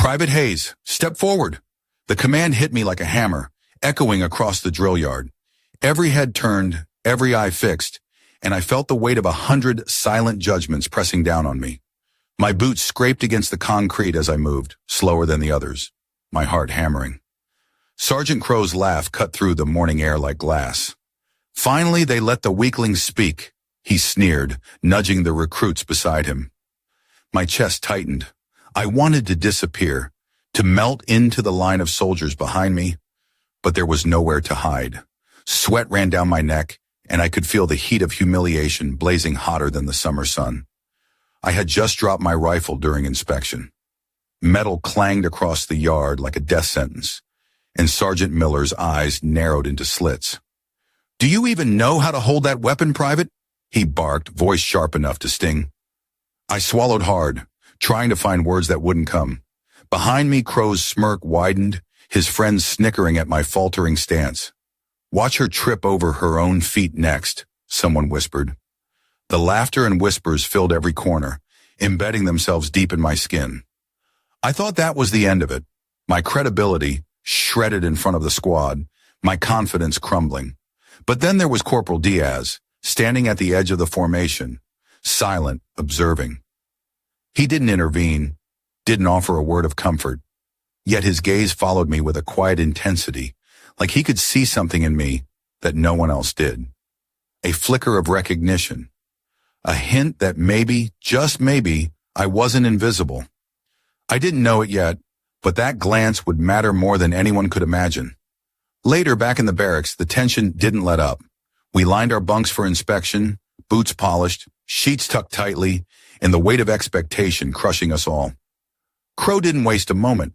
"Private Hayes, step forward." The command hit me like a hammer, echoing across the drill yard. Every head turned, every eye fixed, and I felt the weight of 100 silent judgments pressing down on me. My boots scraped against the concrete as I moved, slower than the others, my heart hammering. Sergeant Crow's laugh cut through the morning air like glass. "Finally, they let the weakling speak," he sneered, nudging the recruits beside him. My chest tightened. I wanted to disappear, to melt into the line of soldiers behind me, but there was nowhere to hide. Sweat ran down my neck, and I could feel the heat of humiliation blazing hotter than the summer sun. I had just dropped my rifle during inspection. Metal clanged across the yard like a death sentence, and Sergeant Miller's eyes narrowed into slits. "Do you even know how to hold that weapon, Private?" he barked, voice sharp enough to sting. I swallowed hard, trying to find words that wouldn't come. Behind me, Crow's smirk widened, his friends snickering at my faltering stance. "Watch her trip over her own feet next," someone whispered. The laughter and whispers filled every corner, embedding themselves deep in my skin. I thought that was the end of it. My credibility shredded in front of the squad, my confidence crumbling. But then there was Corporal Diaz, standing at the edge of the formation, silent, observing. He didn't intervene, didn't offer a word of comfort, yet his gaze followed me with a quiet intensity, like he could see something in me that no one else did. A flicker of recognition, a hint that maybe, just maybe, I wasn't invisible. I didn't know it yet, but that glance would matter more than anyone could imagine. Later, back in the barracks, the tension didn't let up. We lined our bunks for inspection, boots polished, sheets tucked tightly, and the weight of expectation crushing us all. Crow didn't waste a moment.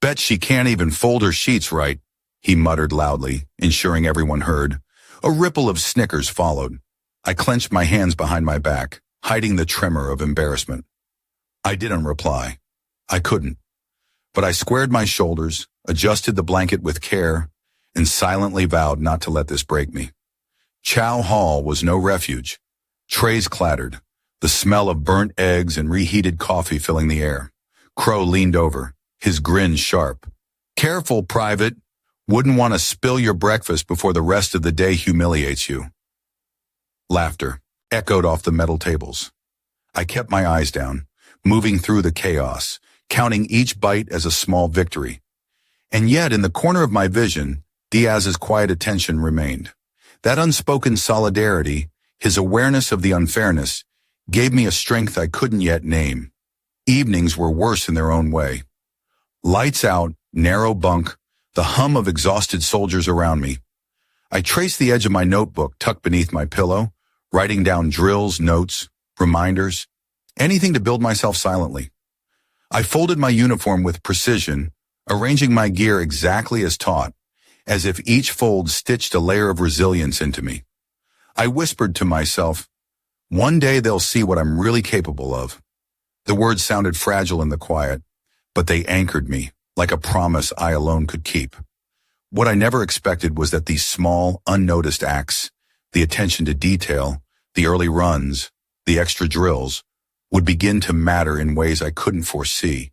"Bet she can't even fold her sheets right," he muttered loudly, ensuring everyone heard. A ripple of snickers followed. I clenched my hands behind my back, hiding the tremor of embarrassment. I didn't reply. I couldn't. But I squared my shoulders, adjusted the blanket with care, and silently vowed not to let this break me. Chow Hall was no refuge. Trays clattered, the smell of burnt eggs and reheated coffee filling the air. Crow leaned over, his grin sharp. "Careful, Private. Wouldn't want to spill your breakfast before the rest of the day humiliates you." Laughter echoed off the metal tables. I kept my eyes down, moving through the chaos, counting each bite as a small victory. And yet, in the corner of my vision, Diaz's quiet attention remained. That unspoken solidarity, his awareness of the unfairness, gave me a strength I couldn't yet name. Evenings were worse in their own way. Lights out, narrow bunk, the hum of exhausted soldiers around me. I traced the edge of my notebook tucked beneath my pillow, writing down drills, notes, reminders, anything to build myself silently. I folded my uniform with precision, arranging my gear exactly as taught, as if each fold stitched a layer of resilience into me. I whispered to myself, "One day they'll see what I'm really capable of." The words sounded fragile in the quiet, but they anchored me, like a promise I alone could keep. What I never expected was that these small, unnoticed acts, the attention to detail, the early runs, the extra drills, would begin to matter in ways I couldn't foresee.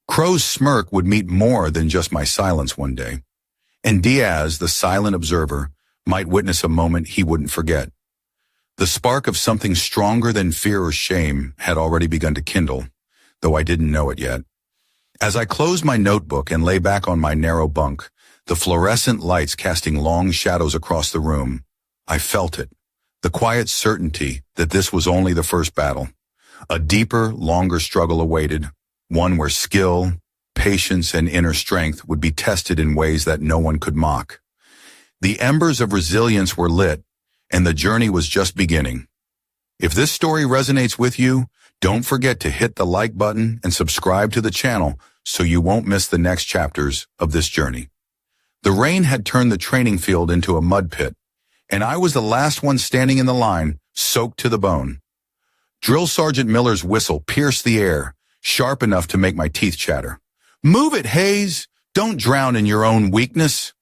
Crow's smirk would meet more than just my silence one day, and Diaz, the silent observer, might witness a moment he wouldn't forget. The spark of something stronger than fear or shame had already begun to kindle, though I didn't know it yet. As I closed my notebook and lay back on my narrow bunk, the fluorescent lights casting long shadows across the room, I felt it, the quiet certainty that this was only the first battle. A deeper, longer struggle awaited, one where skill, patience, and inner strength would be tested in ways that no one could mock. The embers of resilience were lit, and the journey was just beginning. If this story resonates with you, don't forget to hit the like button and subscribe to the channel so you won't miss the next chapters of this journey. The rain had turned the training field into a mud pit, and I was the last one standing in the line, soaked to the bone. Drill Sergeant Miller's whistle pierced the air, sharp enough to make my teeth chatter. "Move it, Hayes! Don't drown in your own weakness!"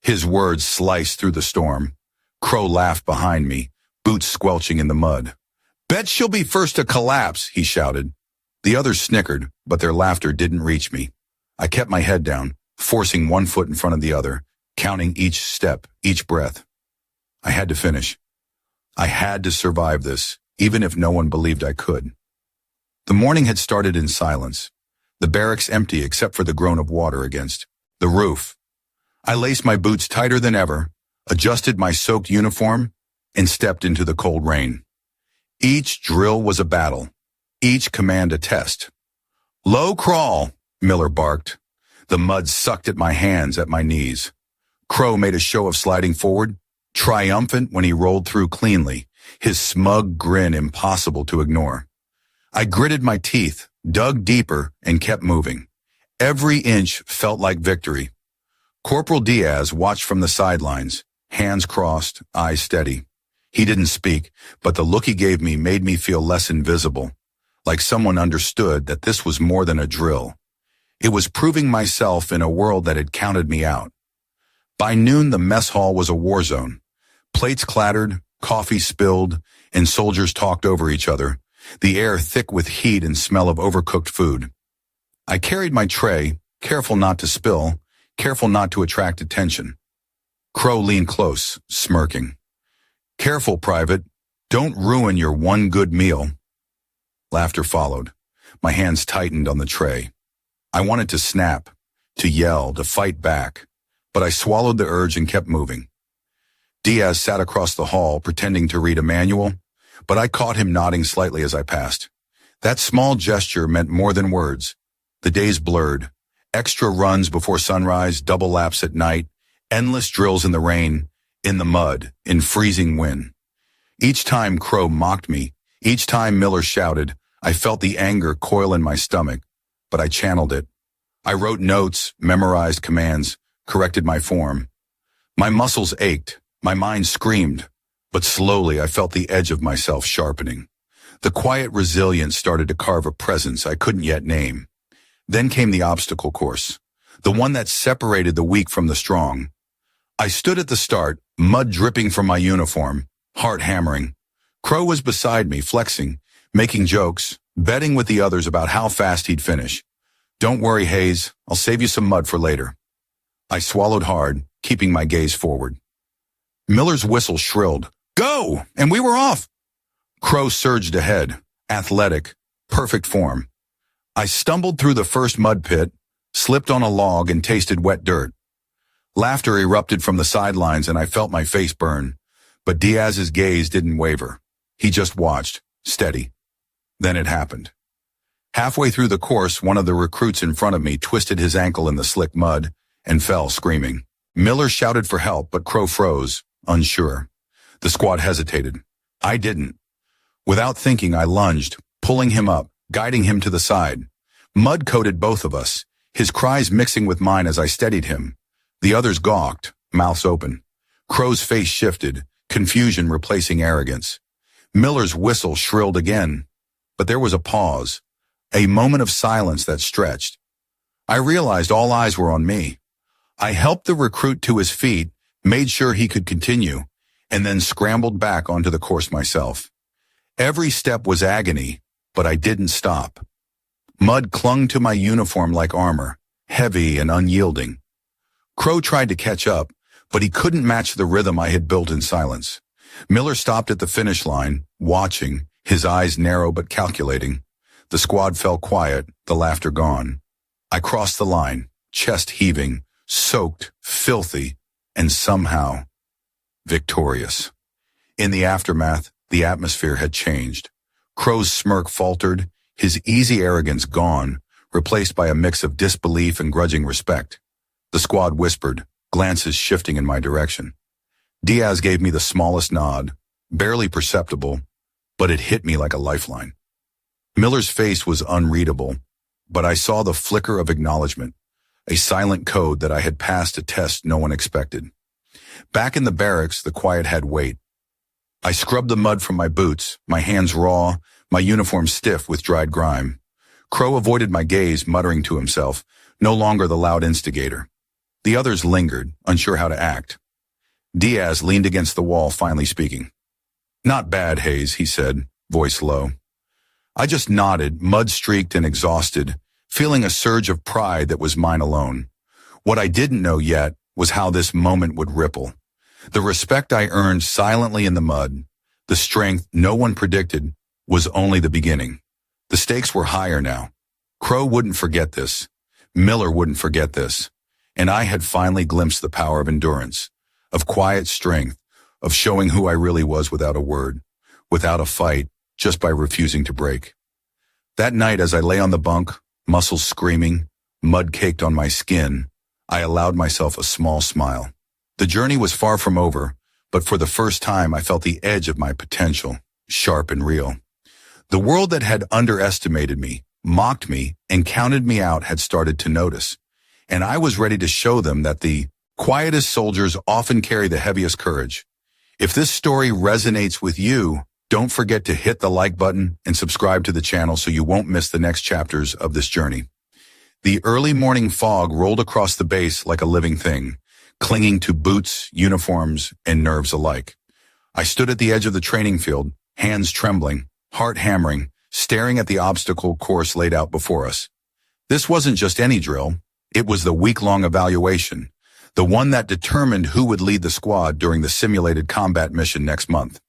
His words sliced through the storm. Crow laughed behind me, boots squelching in the mud. "Bet she'll be first to collapse," he shouted. The others snickered, but their laughter didn't reach me. I kept my head down, forcing one foot in front of the other, counting each step, each breath. I had to finish. I had to survive this, even if no one believed I could. The morning had started in silence, the barracks empty except for the groan of water against the roof. I laced my boots tighter than ever, adjusted my soaked uniform, and stepped into the cold rain. Each drill was a battle, each command a test. "Low crawl," Miller barked. The mud sucked at my hands, at my knees. Crow made a show of sliding forward, triumphant when he rolled through cleanly, his smug grin impossible to ignore. I gritted my teeth, dug deeper, and kept moving. Every inch felt like victory. Corporal Diaz watched from the sidelines, hands crossed, eyes steady. He didn't speak, but the look he gave me made me feel less invisible, like someone understood that this was more than a drill. It was proving myself in a world that had counted me out. By noon, the mess hall was a war zone. Plates clattered, coffee spilled, and soldiers talked over each other, the air thick with heat and smell of overcooked food. I carried my tray, careful not to spill, careful not to attract attention. Crow leaned close, smirking. "Careful, Private. Don't ruin your one good meal." Laughter followed. My hands tightened on the tray. I wanted to snap, to yell, to fight back, but I swallowed the urge and kept moving. Diaz sat across the hall, pretending to read a manual, but I caught him nodding slightly as I passed. That small gesture meant more than words. The days blurred. Extra runs before sunrise, double laps at night, endless drills in the rain, in the mud, in freezing wind. Each time Crow mocked me, each time Miller shouted, I felt the anger coil in my stomach, but I channeled it. I wrote notes, memorized commands, corrected my form. My muscles ached, my mind screamed, but slowly I felt the edge of myself sharpening. The quiet resilience started to carve a presence I couldn't yet name. Then came the obstacle course, the one that separated the weak from the strong. I stood at the start, mud dripping from my uniform, heart hammering. Crow was beside me, flexing, making jokes, betting with the others about how fast he'd finish. "Don't worry, Hayes, I'll save you some mud for later." I swallowed hard, keeping my gaze forward. Miller's whistle shrilled. "Go!" And we were off. Crow surged ahead, athletic, perfect form. I stumbled through the first mud pit, slipped on a log, and tasted wet dirt. Laughter erupted from the sidelines and I felt my face burn, but Diaz's gaze didn't waver. He just watched, steady. Then it happened. Halfway through the course, one of the recruits in front of me twisted his ankle in the slick mud and fell screaming. Miller shouted for help, but Crow froze, unsure. The squad hesitated. I didn't. Without thinking, I lunged, pulling him up, guiding him to the side. Mud coated both of us, his cries mixing with mine as I steadied him. The others gawked, mouths open. Crow's face shifted, confusion replacing arrogance. Miller's whistle shrilled again, but there was a pause, a moment of silence that stretched. I realized all eyes were on me. I helped the recruit to his feet, made sure he could continue, and then scrambled back onto the course myself. Every step was agony, but I didn't stop. Mud clung to my uniform like armor, heavy and unyielding. Crow tried to catch up, but he couldn't match the rhythm I had built in silence. Miller stopped at the finish line, watching, his eyes narrow but calculating. The squad fell quiet, the laughter gone. I crossed the line, chest heaving, soaked, filthy, and somehow victorious. In the aftermath, the atmosphere had changed. Crow's smirk faltered, his easy arrogance gone, replaced by a mix of disbelief and grudging respect. The squad whispered, glances shifting in my direction. Diaz gave me the smallest nod, barely perceptible, but it hit me like a lifeline. Miller's face was unreadable, but I saw the flicker of acknowledgement, a silent code that I had passed a test no one expected. Back in the barracks, the quiet had weight. I scrubbed the mud from my boots, my hands raw, my uniform stiff with dried grime. Crow avoided my gaze, muttering to himself, no longer the loud instigator. The others lingered, unsure how to act. Diaz leaned against the wall, finally speaking. "Not bad, Hayes," he said, voice low. I just nodded, mud-streaked and exhausted, feeling a surge of pride that was mine alone. What I didn't know yet was how this moment would ripple. The respect I earned silently in the mud, the strength no one predicted, was only the beginning. The stakes were higher now. Crow wouldn't forget this. Miller wouldn't forget this. And I had finally glimpsed the power of endurance, of quiet strength, of showing who I really was without a word, without a fight, just by refusing to break. That night, as I lay on the bunk, muscles screaming, mud caked on my skin, I allowed myself a small smile. The journey was far from over, but for the first time I felt the edge of my potential, sharp and real. The world that had underestimated me, mocked me, and counted me out had started to notice, and I was ready to show them that the quietest soldiers often carry the heaviest courage. If this story resonates with you, don't forget to hit the like button and subscribe to the channel so you won't miss the next chapters of this journey. The early morning fog rolled across the base like a living thing, clinging to boots, uniforms, and nerves alike. I stood at the edge of the training field, hands trembling, heart hammering, staring at the obstacle course laid out before us. This wasn't just any drill. It was the week-long evaluation, the one that determined who would lead the squad during the simulated combat mission next month.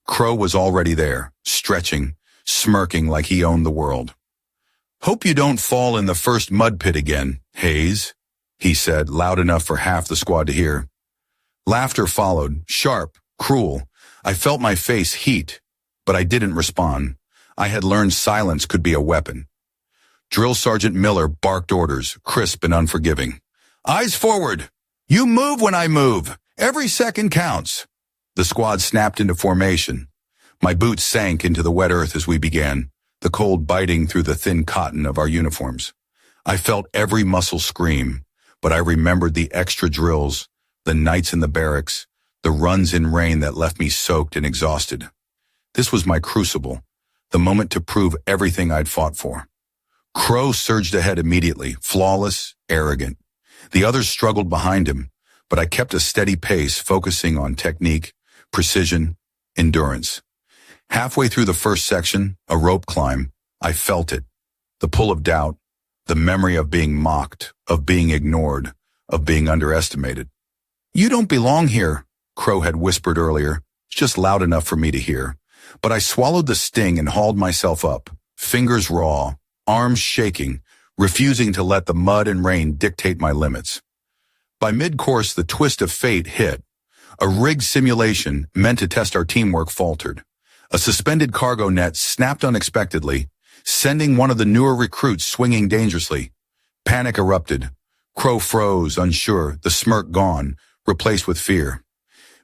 Crow was already there, stretching, smirking like he owned the world. "Hope you don't fall in the first mud pit again, Hayes," he said, loud enough for half the squad to hear. Laughter followed, sharp, cruel. I felt my face heat, but I didn't respond. I had learned silence could be a weapon. Drill Sergeant Miller barked orders, crisp and unforgiving. "Eyes forward! You move when I move! Every second counts!" The squad snapped into formation. My boots sank into the wet earth as we began, the cold biting through the thin cotton of our uniforms. I felt every muscle scream, but I remembered the extra drills, the nights in the barracks, the runs in rain that left me soaked and exhausted. This was my crucible, the moment to prove everything I'd fought for. Crow surged ahead immediately, flawless, arrogant. The others struggled behind him, but I kept a steady pace, focusing on technique, precision, endurance. Halfway through the first section, a rope climb, I felt it. The pull of doubt, the memory of being mocked, of being ignored, of being underestimated. "You don't belong here," Crow had whispered earlier, just loud enough for me to hear. But I swallowed the sting and hauled myself up, fingers raw, arms shaking, refusing to let the mud and rain dictate my limits. By mid-course, the twist of fate hit. A rigged simulation meant to test our teamwork faltered. A suspended cargo net snapped unexpectedly, sending one of the newer recruits swinging dangerously. Panic erupted. Crow froze, unsure, the smirk gone, replaced with fear.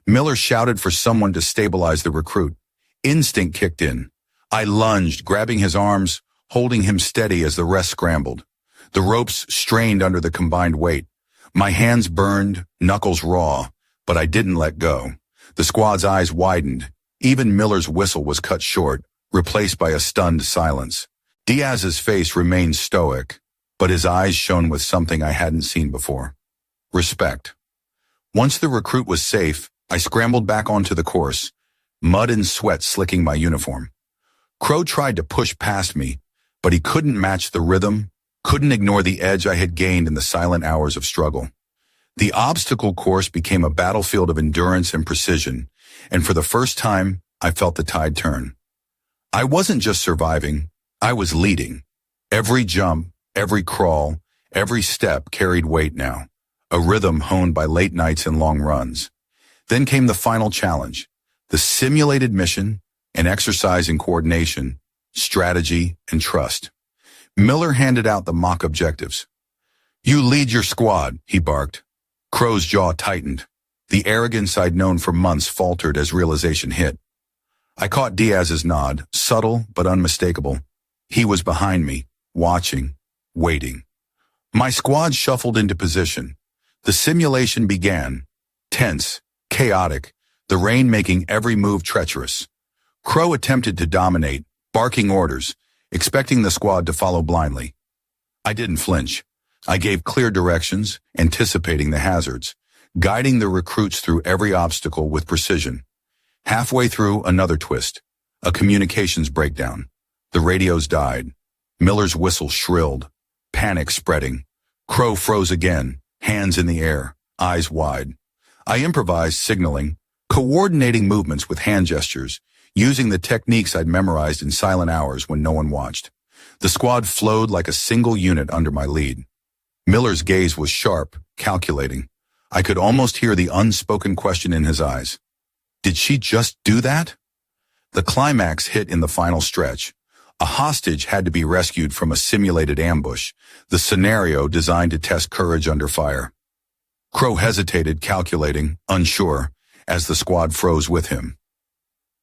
Miller shouted for someone to stabilize the recruit. Instinct kicked in. I lunged, grabbing his arms, holding him steady as the rest scrambled. The ropes strained under the combined weight. My hands burned, knuckles raw, but I didn't let go. The squad's eyes widened. Even Miller's whistle was cut short, replaced by a stunned silence. Diaz's face remained stoic, but his eyes shone with something I hadn't seen before. Respect. Once the recruit was safe, I scrambled back onto the course, mud and sweat slicking my uniform. Crow tried to push past me, but he couldn't match the rhythm, couldn't ignore the edge I had gained in the silent hours of struggle. The obstacle course became a battlefield of endurance and precision, and for the first time, I felt the tide turn. I wasn't just surviving, I was leading. Every jump, every crawl, every step carried weight now, a rhythm honed by late nights and long runs. Then came the final challenge, the simulated mission, an exercise in coordination, strategy, and trust. Miller handed out the mock objectives. "You lead your squad," he barked. Crow's jaw tightened. The arrogance I'd known for months faltered as realization hit. I caught Diaz's nod, subtle but unmistakable. He was behind me, watching, waiting. My squad shuffled into position. The simulation began, tense, chaotic, the rain making every move treacherous. Crow attempted to dominate, barking orders, expecting the squad to follow blindly. I didn't flinch. I gave clear directions, anticipating the hazards, guiding the recruits through every obstacle with precision. Halfway through, another twist, a communications breakdown. The radios died. Miller's whistle shrilled. Panic spreading. Crow froze again, hands in the air, eyes wide. I improvised signaling, coordinating movements with hand gestures, using the techniques I'd memorized in silent hours when no one watched. The squad flowed like a single unit under my lead. Miller's gaze was sharp, calculating. I could almost hear the unspoken question in his eyes. Did she just do that? The climax hit in the final stretch. A hostage had to be rescued from a simulated ambush, the scenario designed to test courage under fire. Crow hesitated, calculating, unsure, as the squad froze with him.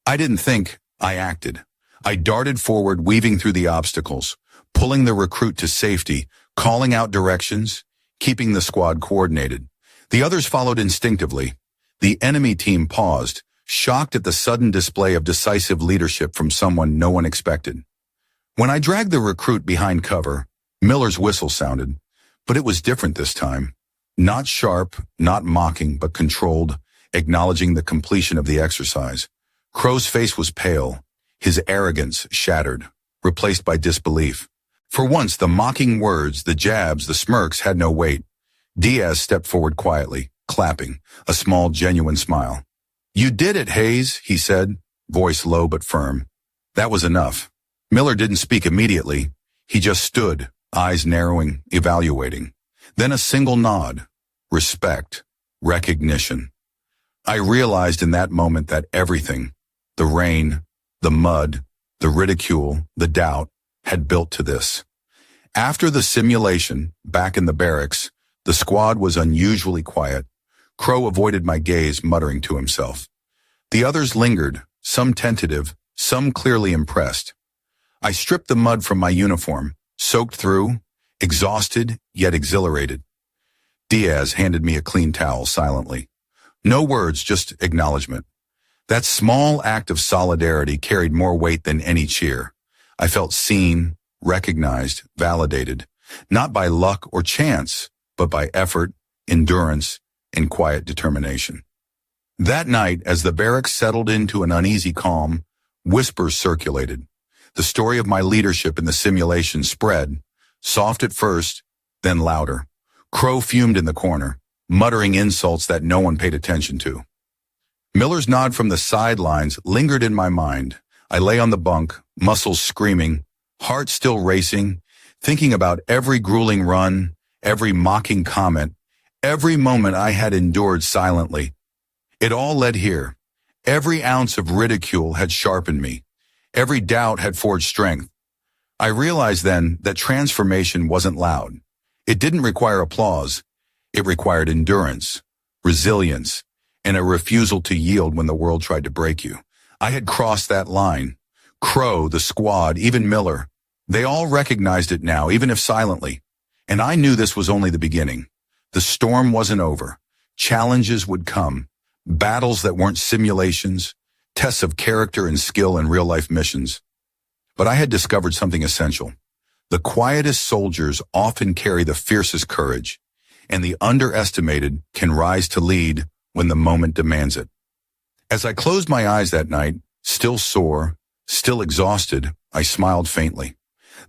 I didn't think, I acted. I darted forward, weaving through the obstacles, pulling the recruit to safety, calling out directions, keeping the squad coordinated. The others followed instinctively. The enemy team paused, shocked at the sudden display of decisive leadership from someone no one expected. When I dragged the recruit behind cover, Miller's whistle sounded, but it was different this time. Not sharp, not mocking, but controlled, acknowledging the completion of the exercise. Crow's face was pale, his arrogance shattered, replaced by disbelief. For once, the mocking words, the jabs, the smirks had no weight. Diaz stepped forward quietly, clapping, a small, genuine smile. "You did it, Hayes," he said, voice low but firm. That was enough. Miller didn't speak immediately. He just stood, eyes narrowing, evaluating. Then a single nod. Respect. Recognition. I realized in that moment that everything, the rain, the mud, the ridicule, the doubt, had built to this. After the simulation, back in the barracks, the squad was unusually quiet. Crow avoided my gaze, muttering to himself. The others lingered, some tentative, some clearly impressed. I stripped the mud from my uniform, soaked through, exhausted yet exhilarated. Diaz handed me a clean towel silently. No words, just acknowledgement. That small act of solidarity carried more weight than any cheer. I felt seen, recognized, validated, not by luck or chance, but by effort, endurance, and quiet determination. That night, as the barracks settled into an uneasy calm, whispers circulated. The story of my leadership in the simulation spread, soft at first, then louder. Crow fumed in the corner, muttering insults that no one paid attention to. Miller's nod from the sidelines lingered in my mind. I lay on the bunk, muscles screaming, heart still racing, thinking about every grueling run, every mocking comment, every moment I had endured silently. It all led here. Every ounce of ridicule had sharpened me. Every doubt had forged strength. I realized then that transformation wasn't loud. It didn't require applause. It required endurance, resilience, and a refusal to yield when the world tried to break you. I had crossed that line. Crow, the squad, even Miller. They all recognized it now, even if silently. And I knew this was only the beginning. The storm wasn't over. Challenges would come. Battles that weren't simulations. Tests of character and skill in real-life missions. But I had discovered something essential. The quietest soldiers often carry the fiercest courage, and the underestimated can rise to lead when the moment demands it. As I closed my eyes that night, still sore, still exhausted, I smiled faintly.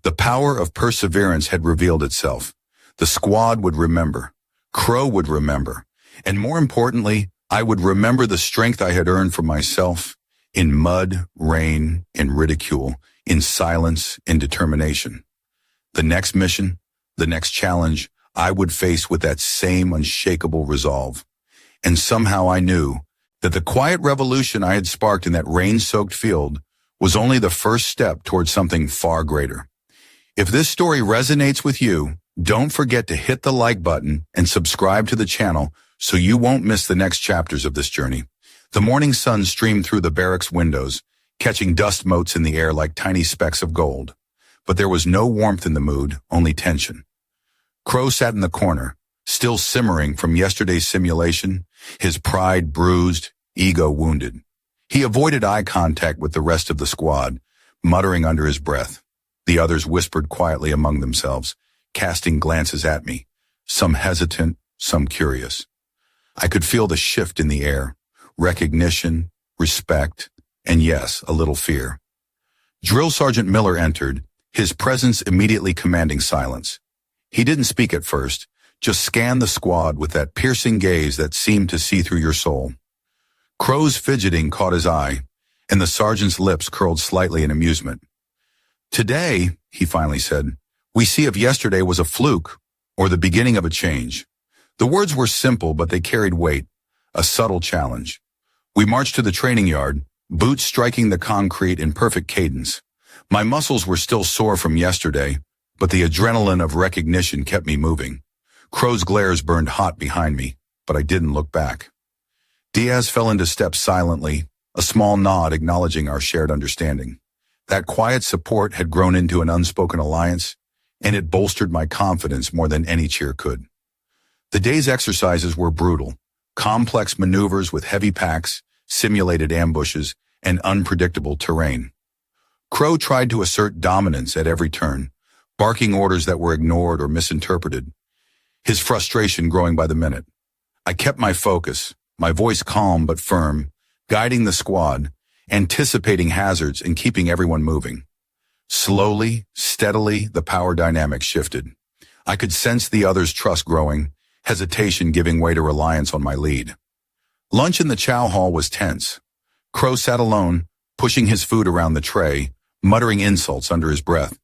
The power of perseverance had revealed itself. The squad would remember. Crow would remember. And more importantly, I would remember the strength I had earned for myself in mud, rain, in ridicule, in silence, in determination. The next mission, the next challenge, I would face with that same unshakable resolve. And somehow I knew that the quiet revolution I had sparked in that rain-soaked field was only the first step towards something far greater. If this story resonates with you, don't forget to hit the like button and subscribe to the channel so you won't miss the next chapters of this journey. The morning sun streamed through the barracks windows, catching dust motes in the air like tiny specks of gold. But there was no warmth in the mood, only tension. Crow sat in the corner, still simmering from yesterday's simulation, his pride bruised, ego wounded. He avoided eye contact with the rest of the squad, muttering under his breath. The others whispered quietly among themselves, casting glances at me, some hesitant, some curious. I could feel the shift in the air, recognition, respect, and yes, a little fear. Drill Sergeant Miller entered, his presence immediately commanding silence. He didn't speak at first, just scanned the squad with that piercing gaze that seemed to see through your soul. Crow's fidgeting caught his eye, and the sergeant's lips curled slightly in amusement. "Today," he finally said, "we see if yesterday was a fluke or the beginning of a change." The words were simple, but they carried weight, a subtle challenge. We marched to the training yard, boots striking the concrete in perfect cadence. My muscles were still sore from yesterday, but the adrenaline of recognition kept me moving. Crow's glares burned hot behind me, but I didn't look back. Diaz fell into step silently, a small nod acknowledging our shared understanding. That quiet support had grown into an unspoken alliance, and it bolstered my confidence more than any cheer could. The day's exercises were brutal, complex maneuvers with heavy packs, simulated ambushes, and unpredictable terrain. Crow tried to assert dominance at every turn, barking orders that were ignored or misinterpreted, his frustration growing by the minute. I kept my focus, my voice calm but firm, guiding the squad, anticipating hazards and keeping everyone moving. Slowly, steadily, the power dynamic shifted. I could sense the others' trust growing, hesitation giving way to reliance on my lead. Lunch in the chow hall was tense. Crow sat alone, pushing his food around the tray, muttering insults under his breath.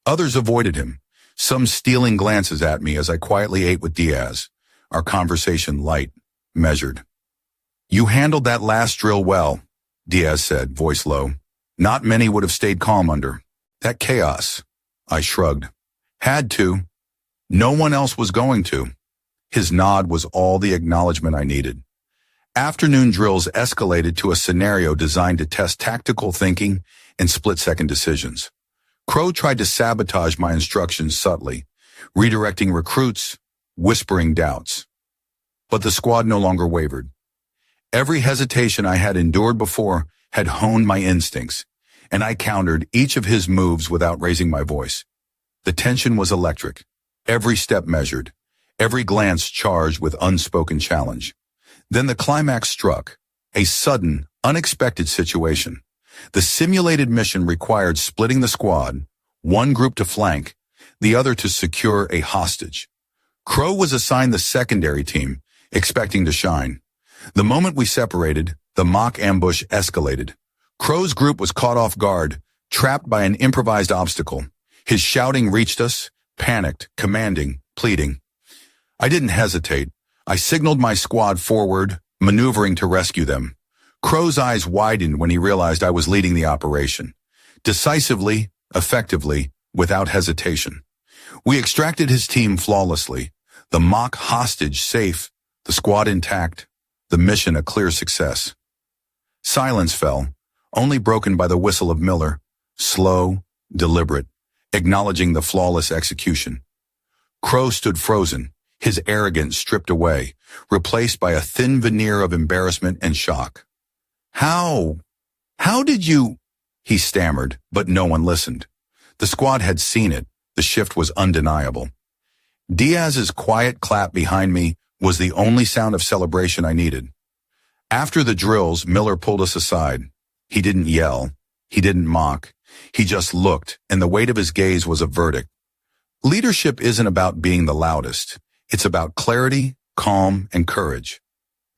Others avoided him, some stealing glances at me as I quietly ate with Diaz, our conversation light, measured. "You handled that last drill well," Diaz said, voice low. "Not many would have stayed calm under that chaos." I shrugged. "Had to. No one else was going to." His nod was all the acknowledgement I needed. Afternoon drills escalated to a scenario designed to test tactical thinking and split-second decisions. Crow tried to sabotage my instructions subtly, redirecting recruits, whispering doubts. But the squad no longer wavered. Every hesitation I had endured before had honed my instincts, and I countered each of his moves without raising my voice. The tension was electric, every step measured, every glance charged with unspoken challenge. Then the climax struck, a sudden, unexpected situation. The simulated mission required splitting the squad, one group to flank, the other to secure a hostage. Crow was assigned the secondary team, expecting to shine. The moment we separated, the mock ambush escalated. Crow's group was caught off guard, trapped by an improvised obstacle. His shouting reached us, panicked, commanding, pleading. I didn't hesitate. I signaled my squad forward, maneuvering to rescue them. Crow's eyes widened when he realized I was leading the operation. Decisively, effectively, without hesitation. We extracted his team flawlessly. The mock hostage safe, the squad intact, the mission a clear success. Silence fell, only broken by the whistle of Miller, slow, deliberate, acknowledging the flawless execution. Crow stood frozen, his arrogance stripped away, replaced by a thin veneer of embarrassment and shock. How did you?" he stammered, but no one listened. The squad had seen it. The shift was undeniable. Diaz's quiet clap behind me was the only sound of celebration I needed. After the drills, Miller pulled us aside. He didn't yell. He didn't mock. He just looked, and the weight of his gaze was a verdict. Leadership isn't about being the loudest. It's about clarity, calm, and courage.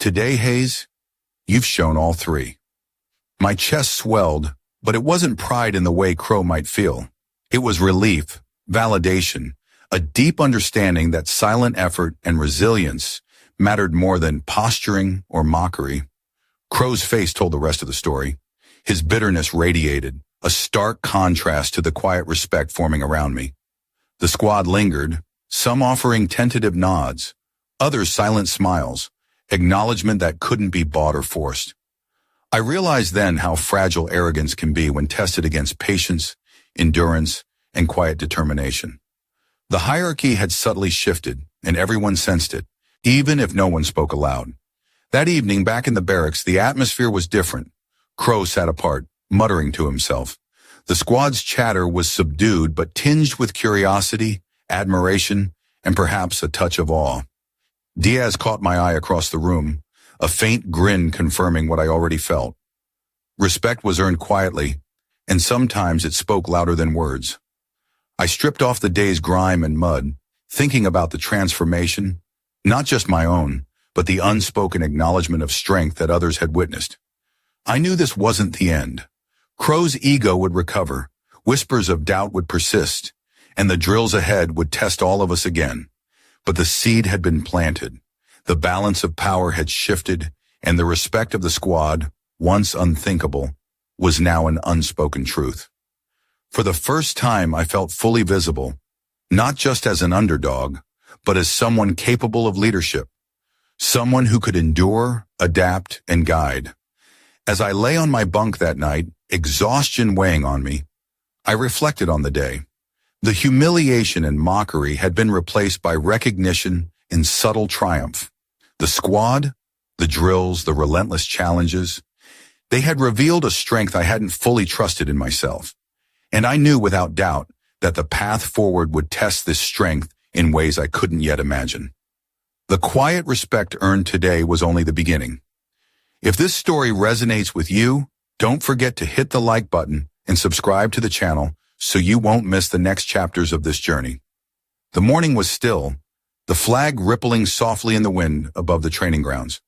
Today, Hayes, you've shown all three. My chest swelled, but it wasn't pride in the way Crow might feel. It was relief, validation, a deep understanding that silent effort and resilience mattered more than posturing or mockery. Crow's face told the rest of the story. His bitterness radiated, a stark contrast to the quiet respect forming around me. The squad lingered, some offering tentative nods, others silent smiles, acknowledgement that couldn't be bought or forced. I realized then how fragile arrogance can be when tested against patience, endurance, and quiet determination. The hierarchy had subtly shifted, and everyone sensed it, even if no one spoke aloud. That evening, back in the barracks, the atmosphere was different. Crow sat apart, muttering to himself. The squad's chatter was subdued but tinged with curiosity, admiration, and perhaps a touch of awe. Diaz caught my eye across the room, a faint grin confirming what I already felt. Respect was earned quietly, and sometimes it spoke louder than words. I stripped off the day's grime and mud, thinking about the transformation, not just my own, but the unspoken acknowledgement of strength that others had witnessed. I knew this wasn't the end. Crow's ego would recover, whispers of doubt would persist, and the drills ahead would test all of us again. But the seed had been planted, the balance of power had shifted, and the respect of the squad, once unthinkable, was now an unspoken truth. For the first time, I felt fully visible, not just as an underdog, but as someone capable of leadership, someone who could endure, adapt, and guide. As I lay on my bunk that night, exhaustion weighing on me, I reflected on the day. The humiliation and mockery had been replaced by recognition and subtle triumph. The squad, the drills, the relentless challenges, they had revealed a strength I hadn't fully trusted in myself. And I knew without doubt that the path forward would test this strength in ways I couldn't yet imagine. The quiet respect earned today was only the beginning. If this story resonates with you, don't forget to hit the like button and subscribe to the channel so you won't miss the next chapters of this journey. The morning was still, the flag rippling softly in the wind above the training grounds.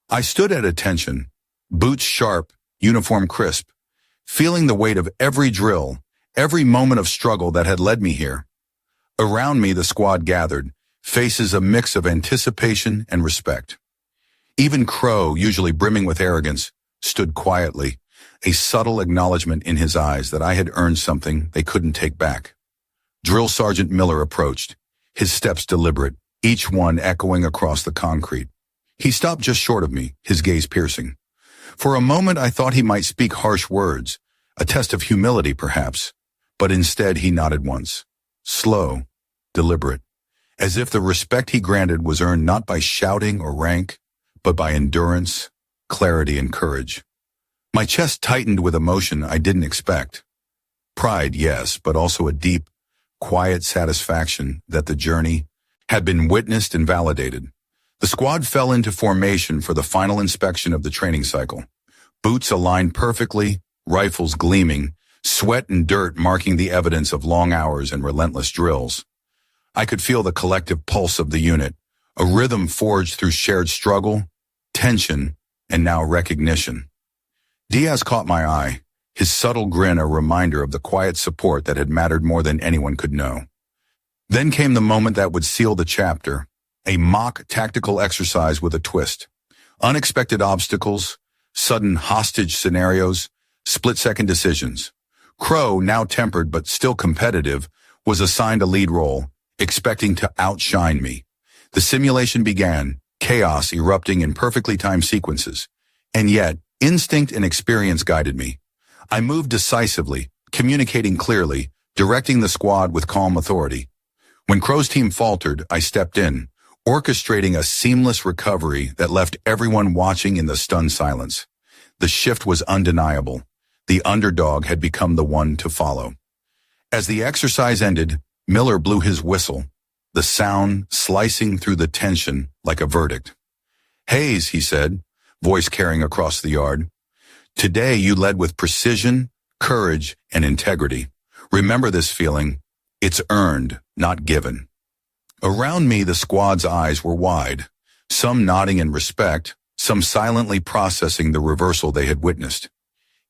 I stood at attention, boots sharp, uniform crisp, feeling the weight of every drill, every moment of struggle that had led me here. Around me, the squad gathered, faces a mix of anticipation and respect. Even Crow, usually brimming with arrogance, stood quietly, a subtle acknowledgement in his eyes that I had earned something they couldn't take back. Drill Sergeant Miller approached, his steps deliberate, each one echoing across the concrete. He stopped just short of me, his gaze piercing. For a moment I thought he might speak harsh words, a test of humility perhaps, but instead he nodded once. Slow, deliberate, as if the respect he granted was earned not by shouting or rank, but by endurance, clarity, and courage. My chest tightened with emotion I didn't expect. Pride, yes, but also a deep, quiet satisfaction that the journey had been witnessed and validated. The squad fell into formation for the final inspection of the training cycle. Boots aligned perfectly, rifles gleaming, sweat and dirt marking the evidence of long hours and relentless drills. I could feel the collective pulse of the unit, a rhythm forged through shared struggle, tension, and now recognition. Diaz caught my eye, his subtle grin a reminder of the quiet support that had mattered more than anyone could know. Then came the moment that would seal the chapter, a mock tactical exercise with a twist. Unexpected obstacles, sudden hostage scenarios, split-second decisions. Crow, now tempered but still competitive, was assigned a lead role, expecting to outshine me. The simulation began, chaos erupting in perfectly timed sequences. And yet, instinct and experience guided me. I moved decisively, communicating clearly, directing the squad with calm authority. When Crow's team faltered, I stepped in, orchestrating a seamless recovery that left everyone watching in the stunned silence. The shift was undeniable. The underdog had become the one to follow. As the exercise ended, Miller blew his whistle, the sound slicing through the tension like a verdict. "Hayes," he said, voice carrying across the yard. "Today you led with precision, courage, and integrity. Remember this feeling. It's earned, not given." Around me, the squad's eyes were wide, some nodding in respect, some silently processing the reversal they had witnessed.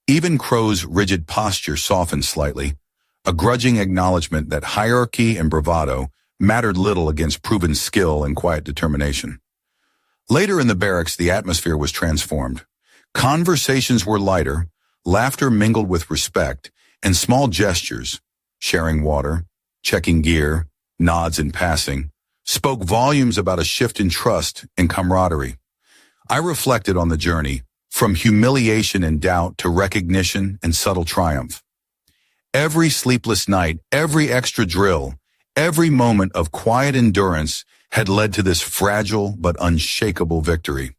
Even Crow's rigid posture softened slightly, a grudging acknowledgement that hierarchy and bravado mattered little against proven skill and quiet determination. Later in the barracks, the atmosphere was transformed. Conversations were lighter, laughter mingled with respect, and small gestures, sharing water, checking gear, nods in passing, spoke volumes about a shift in trust and camaraderie. I reflected on the journey, from humiliation and doubt to recognition and subtle triumph. Every sleepless night, every extra drill, every moment of quiet endurance had led to this fragile but unshakable victory.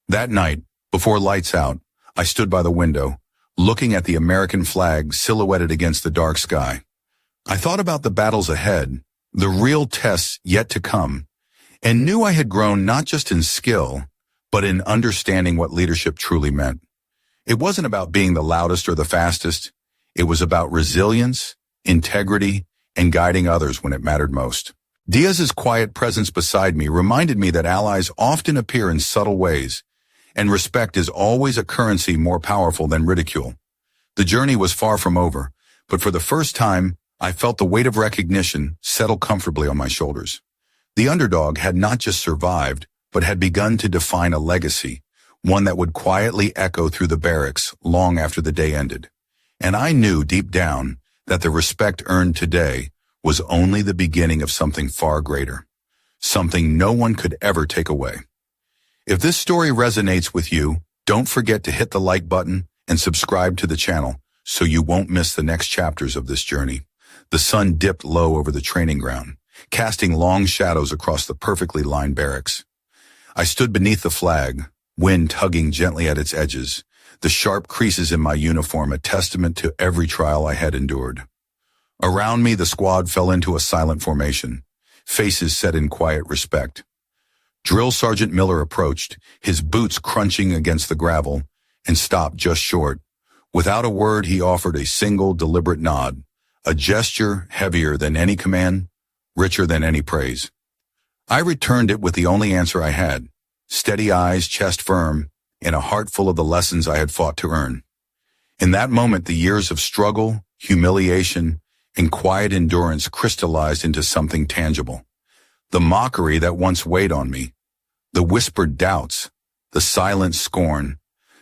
That night, before lights out, I stood by the window, looking at the American flag silhouetted against the dark sky. I thought about the battles ahead, the real tests yet to come, and knew I had grown not just in skill, but in understanding what leadership truly meant. It wasn't about being the loudest or the fastest. It was about resilience, integrity, and guiding others when it mattered most. Diaz's quiet presence beside me reminded me that allies often appear in subtle ways, and respect is always a currency more powerful than ridicule. The journey was far from over, but for the first time, I felt the weight of recognition settle comfortably on my shoulders. The underdog had not just survived, but had begun to define a legacy, one that would quietly echo through the barracks long after the day ended. And I knew deep down that the respect earned today was only the beginning of something far greater, something no one could ever take away. If this story resonates with you, don't forget to hit the like button and subscribe to the channel so you won't miss the next chapters of this journey. The sun dipped low over the training ground, casting long shadows across the perfectly lined barracks. I stood beneath the flag, wind tugging gently at its edges, the sharp creases in my uniform a testament to every trial I had endured. Around me, the squad fell into a silent formation, faces set in quiet respect. Drill Sergeant Miller approached, his boots crunching against the gravel, and stopped just short. Without a word, he offered a single deliberate nod, a gesture heavier than any command, richer than any praise. I returned it with the only answer I had, steady eyes, chest firm, and a heart full of the lessons I had fought to earn. In that moment, the years of struggle, humiliation, and quiet endurance crystallized into something tangible. The mockery that once weighed on me, the whispered doubts, the silent scorn,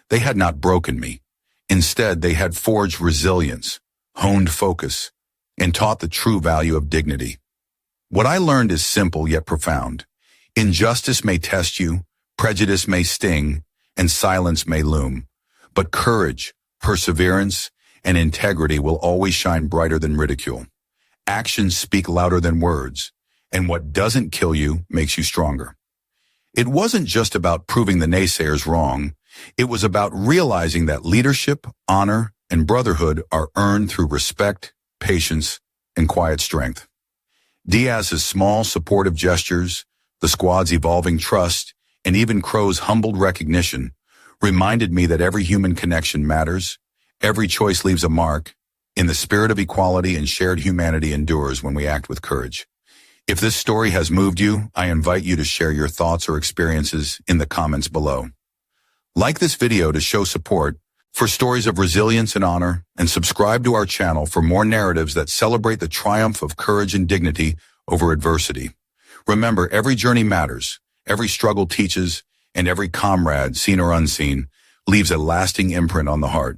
they had not broken me. Instead, they had forged resilience, honed focus, and taught the true value of dignity. What I learned is simple yet profound. Injustice may test you, prejudice may sting, and silence may loom. But courage, perseverance, and integrity will always shine brighter than ridicule. Actions speak louder than words, and what doesn't kill you makes you stronger. It wasn't just about proving the naysayers wrong. It was about realizing that leadership, honor, and brotherhood are earned through respect, patience, and quiet strength. Diaz's small, supportive gestures, the squad's evolving trust, and even Crow's humbled recognition reminded me that every human connection matters, every choice leaves a mark, and the spirit of equality and shared humanity endures when we act with courage. If this story has moved you, I invite you to share your thoughts or experiences in the comments below. Like this video to show support for stories of resilience and honor, and subscribe to our channel for more narratives that celebrate the triumph of courage and dignity over adversity. Remember, every journey matters, every struggle teaches, and every comrade, seen or unseen, leaves a lasting imprint on the heart.